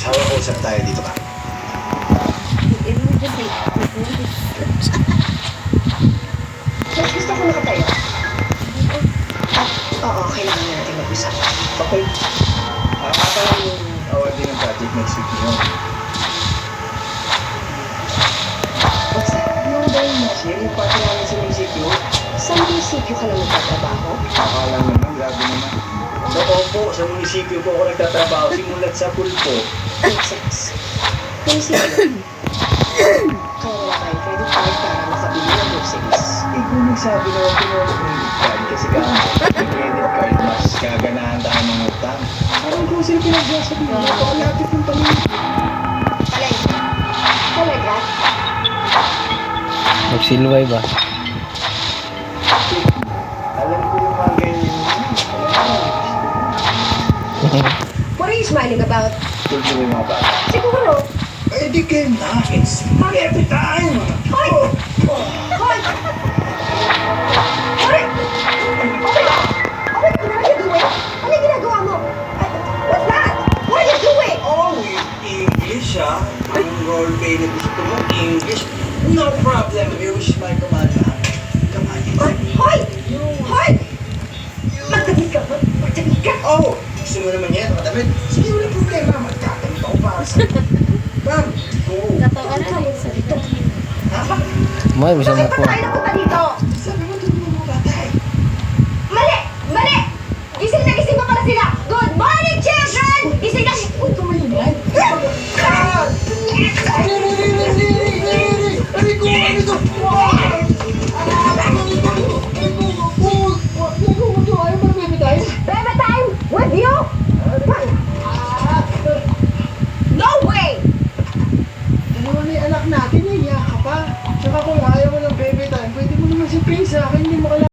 Sawa ko, usap tayo dito ka. Mas gusto ko nakatayo. Oo, kailangan na natin mag-usap. Okay. Pala yung awarding ng project next week niyo. What's that? Yung dahil Nasir, yung party namin sa munisipyo. Sa munisipyo ka lang nagtatrabaho? Akala naman, grabe naman. Opo, sa munisipyo po ako nagtatrabaho simulat sa pulpo. Makes sense. Munisipyo. Kaya wala tayong credit card para makabili ng groceries. Eh, kung nagsabi na ako ng credit card kasi gamit yung credit card, mas gaganahan tayo ng utang. Parang kung sino pinagsasabi mo, napakalapit ng paligid. Palengke. Talaga? Magsilway ba? Alam ko yung mga ganyan. What are you smiling about? Tulpo yung mga bata. Siguro. Eh, di kayo na. It's every time. Hoy! Hoy! Hoy! Okay ba? Okay, what are you doing? Ano yung ginagawa mo? What's that? What are you doing? Oh, English, ah. Yung roleplay na gusto mo, English. No problem. Use my command, ah. Command. Hoy! Hoy! Magdamit ka ba? Magdamit ka? Oh, gusto mo naman yan, makadamit. Sige, wala problema. Magkakamit ako para sa... Bam! Go! Totoo na yung salita. Ha? May bisa mo Bakit po. pa tayo napunta dito? Sabi mo, tulungan mo bata eh. Mali! Mali! Gising na gising pa pala sila! Good morning, children! Gising na... Uy, tumalingan! Ah! Aray ko! Aray ko! Baby time with you! No way! Dalawa na yung anak natin, eh. Yaka pa. Tsaka kung ayaw mo ng baby time, pwede mo naman si Prince sa akin, hindi mo kailangan.